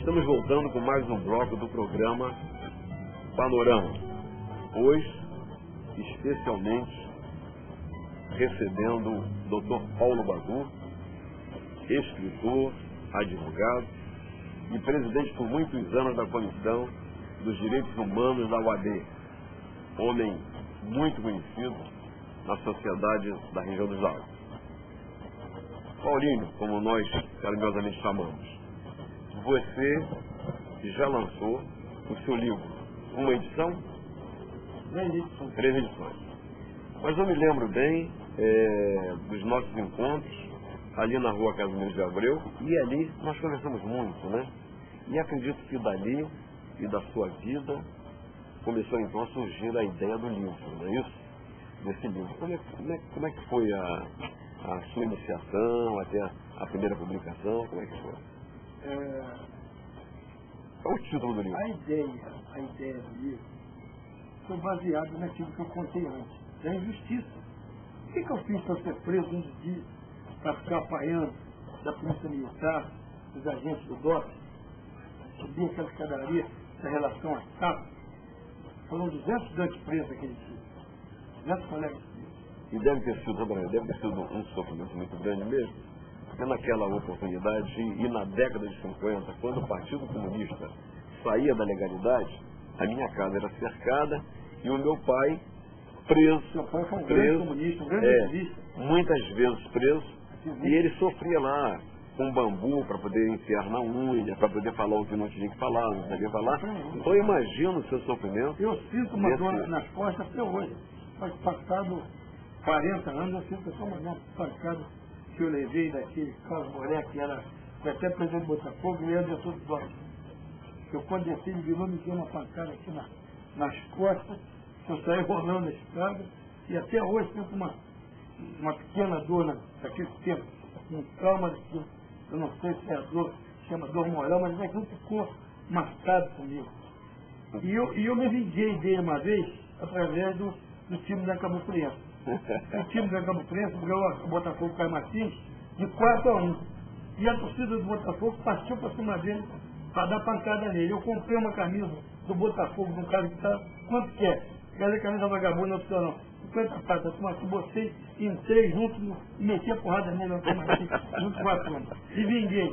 Estamos voltando com mais um bloco do programa Panorama. Hoje, especialmente, recebendo o Dr. Paulo Badu, escritor, advogado e presidente por muitos anos da Comissão dos Direitos Humanos da UAB. Homem muito conhecido na sociedade da região dos Lagos. Paulinho, como nós carinhosamente chamamos, você já lançou o seu livro, uma edição? 3 edições. Mas eu me lembro bem dos nossos encontros ali na rua Casimiro de Abreu, e ali nós conversamos muito, né? E acredito que dali e da sua vida começou então a surgir a ideia do livro, não é isso? Desse livro. Como é que foi a sua iniciação, até a primeira publicação? Como é que foi? Qual o título do livro? A ideia do livro foi baseada naquilo que eu contei antes, da injustiça. O que eu fiz para ser preso um dia, para ficar apanhando da polícia militar, dos agentes do DOP, subir aquela escadaria da relação a capa? Foram 200 estudantes presos naquele dia, 200 colegas presos. E deve ter sido um sofrimento muito grande mesmo, porque naquela oportunidade, e na década de 50, quando o Partido Comunista saía da legalidade, a minha casa era cercada e o meu pai preso. Meu pai foi um grande comunista, um grande ativista. Muitas vezes preso, e ele sofria lá com bambu para poder enfiar na unha, para poder falar o que não tinha que falar, não sabia falar. Então eu imagino o seu sofrimento. Eu sinto uma dor nas costas até hoje. Passado 40 anos, eu sinto que uma pancada que eu levei daquele Carlos Moré, que era até presidente do Botafogo, e era diretor do DOP. Eu quando desci, ele virou, me deu uma pancada aqui nas costas, que eu saí rolando a estrada, e até hoje sinto uma pequena dor daquele tempo, um trauma daquilo. Eu não sei se é a dor, chama dor moral, mas aquilo ficou marcado comigo. E eu me vinguei dele uma vez, através do time da Cabo Friense. O time da Cabo Friense ganhou o Botafogo Caio Martins de 4-1. E a torcida do Botafogo partiu para cima dele para dar pancada nele. Eu comprei uma camisa do Botafogo, de um cara que está, quanto que é? Quer camisa vagabunda opcional. 50 pratas, mas eu botei, entrei junto e meti a porrada nele, junto com a turma. E vinguei.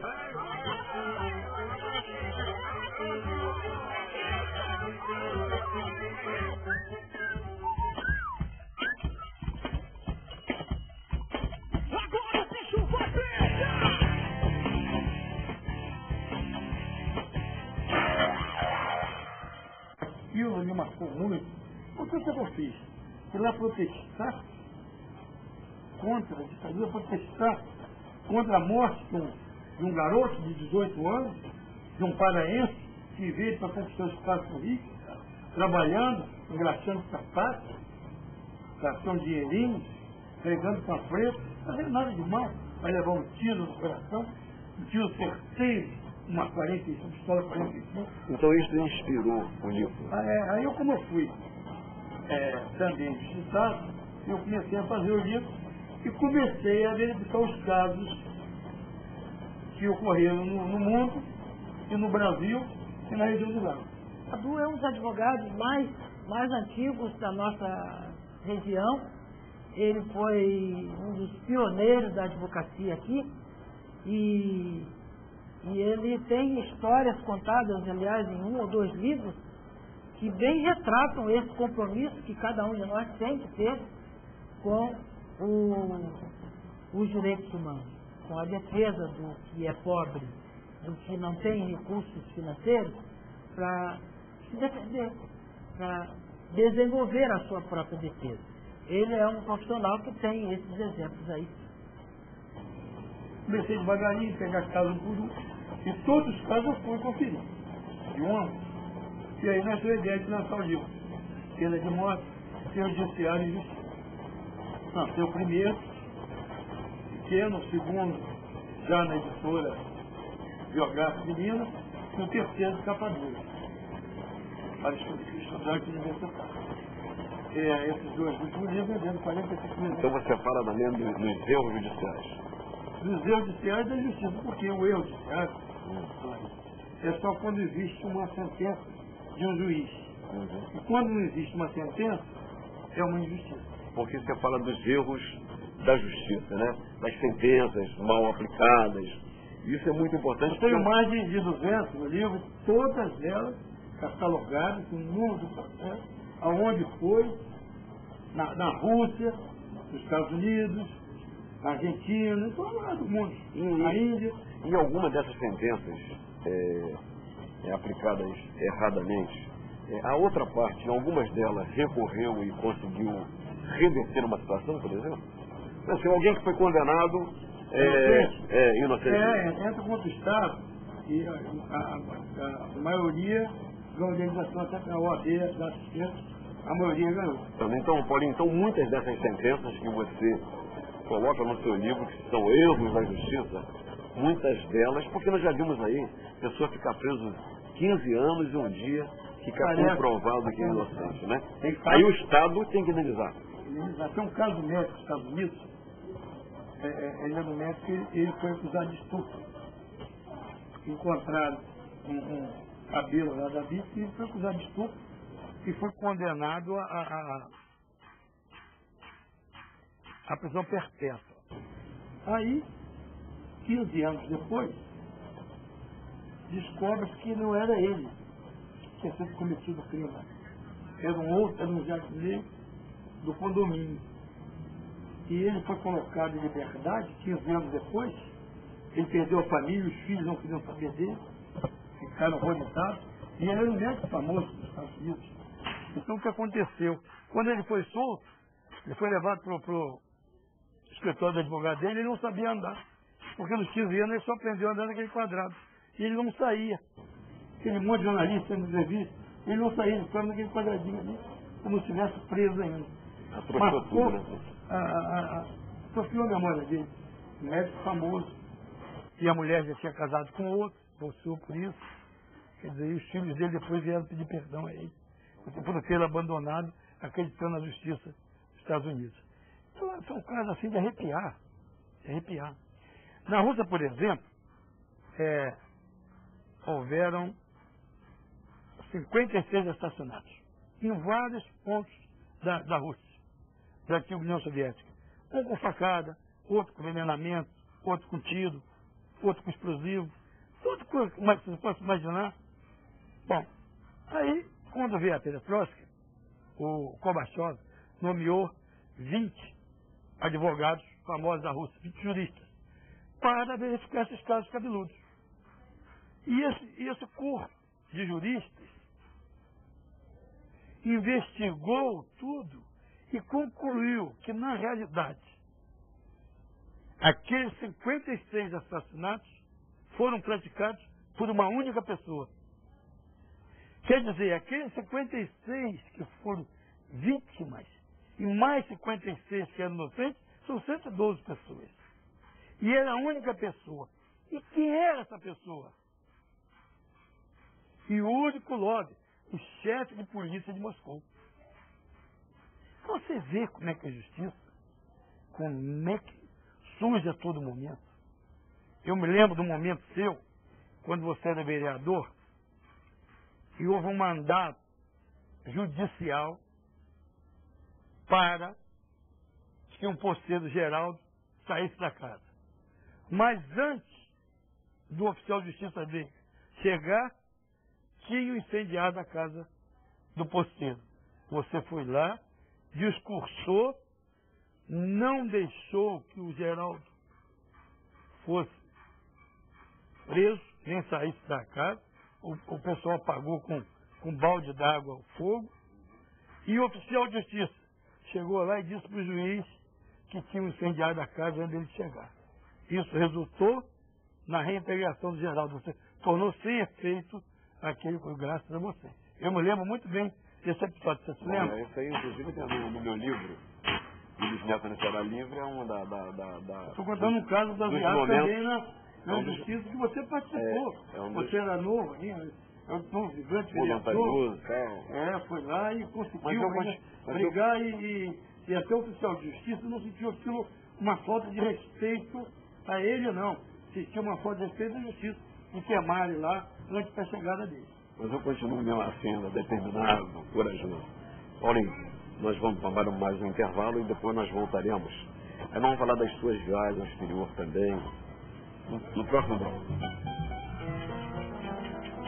Aquilo me marcou muito. O que eu fiz? Fui lá protestar contra a ditadura, protestar contra a morte de um garoto de 18 anos, de um paraense que veio para conquistar o espaço no Rio, trabalhando, engraxando sapatos, gastando dinheirinho, pregando panfleto, fazendo nada de mal, vai levar um tiro no coração, um tiro certeiro, uma 45, pistola 45. Então isso inspirou o livro? Aí eu, como eu fui também visitado, eu comecei a fazer o livro e comecei a verificar os casos que ocorreram no mundo e no Brasil e na região do Lago. Badu é um dos advogados mais antigos da nossa região. Ele foi um dos pioneiros da advocacia aqui e ele tem histórias contadas, aliás, em 1 ou 2 livros que bem retratam esse compromisso que cada um de nós tem que ter com os direitos humanos, com a defesa do que é pobre, do que não tem recursos financeiros, para se defender, para desenvolver a sua própria defesa. Ele é um profissional que tem esses exemplos aí. Comecei devagarinho, pegar caso por um, e todos os casos eu fui conferir, de um a um. E aí nasceu a ideia de lançar o livro, Pena de Morte, Seu Judiciário e Justiça. Lancei o primeiro, pequeno, o segundo, já na editora Biográfica de Minas, e o terceiro, capa dura, para estudantes universitários. Esses 2 últimos livros vendendo 45 mil. Então você fala também dos erros judiciais? Dos erros judiciais da justiça, porque o erro judiciário é só quando existe uma sentença de um juiz. E quando não existe uma sentença, é uma injustiça. Porque você fala dos erros da justiça, né? Das sentenças mal aplicadas. Isso é muito importante. Eu tenho mais de 200 no livro, todas elas catalogadas, com o número do processo, aonde foi, na Rússia, nos Estados Unidos, na Argentina, em todo lugar do mundo, na Índia. E alguma dessas sentenças aplicadas erradamente, a outra parte, em algumas delas, recorreu e conseguiu reverter uma situação, por exemplo? Assim, alguém que foi condenado inocente. Entra contra o Estado e a maioria ganhou indenização até para a OAB da assistência, a maioria ganhou. Então, Paulinho, muitas dessas sentenças que você coloca no seu livro, que são erros da justiça, muitas delas, porque nós já vimos aí, a pessoa ficar preso 15 anos e um dia ficar comprovado que é inocente, né? Aí o Estado tem que indenizar. Tem um caso médico nos Estados Unidos, ele é do médico que ele foi acusado de estupro. Encontraram um cabelo lá da bicha e ele foi acusado de estupro e foi condenado a prisão perpétua. Aí, 15 anos depois, descobre-se que não era ele que tinha sido cometido o crime. Era um jardineiro do condomínio. E ele foi colocado em liberdade 15 anos depois. Ele perdeu a família, os filhos não queriam saber dele, ficaram horrorizados. E ele era um médico famoso nos Estados Unidos. Então o que aconteceu? Quando ele foi solto, ele foi levado para o escritório do advogado dele, ele não sabia andar. Porque nos 15 anos ele só aprendeu a andar naquele quadrado. E ele não saía. Aquele monte de jornalista sendo entrevista, ele não saía, ele ficava naquele quadradinho ali, como se estivesse preso ainda. Marcou, sofreu a memória dele. Um médico famoso. E a mulher já tinha casado com outro, possuiu por isso. Quer dizer, e os filhos dele depois vieram pedir perdão a ele, por ter abandonado, acreditando na justiça dos Estados Unidos. Então, são casos assim de arrepiar. De arrepiar. Na Rússia, por exemplo, houveram 56 assassinatos em vários pontos da Rússia, da antiga União Soviética. Um com facada, outro com envenenamento, outro com tiro, outro com explosivo, tudo que você possa imaginar. Bom, aí, quando veio a perestroika, o Gorbachev nomeou 20 advogados famosos da Rússia, 20 juristas, para verificar esses casos cabeludos. E esse corpo de juristas investigou tudo e concluiu que, na realidade, aqueles 56 assassinatos foram praticados por uma única pessoa. Quer dizer, aqueles 56 que foram vítimas e mais 56 que eram inocentes, são 112 pessoas. E era a única pessoa. E quem era essa pessoa? Yuri Kulov, o chefe de polícia de Moscou. Você vê como é que a justiça, como é que surge a todo momento. Eu me lembro do momento seu, quando você era vereador, e houve um mandato judicial para que um posteiro Geraldo saísse da casa. Mas antes do oficial de justiça dele chegar, tinha incendiado a casa do posteiro. Você foi lá, discursou, não deixou que o Geraldo fosse preso, nem saísse da casa. O pessoal apagou com balde d'água o fogo. E o oficial de justiça chegou lá e disse para o juiz que tinha incendiado a casa antes dele chegar. Isso resultou na reintegração do Geraldo. Você tornou sem efeito aquele foi graças a você. Eu me lembro muito bem desse episódio. Você se lembra? Isso aí, inclusive, tem no meu livro, Luiz Neto na Serra Livre, é uma da... Estou contando um caso da viagem também na justiça que você participou. Você era novo ainda. É um novo, gigante vereador. Foi lá e conseguiu brigar e até o oficial de justiça não sentiu aquilo uma falta de respeito a ele, não. Sentiu uma falta de respeito à justiça. em Queimare lá, antes da chegada dele. Mas eu continuo mesmo assim, determinado, corajoso. Paulinho, nós vamos tomar mais um intervalo e depois nós voltaremos. Aí vamos falar das suas viagens ao exterior também, no próximo bloco.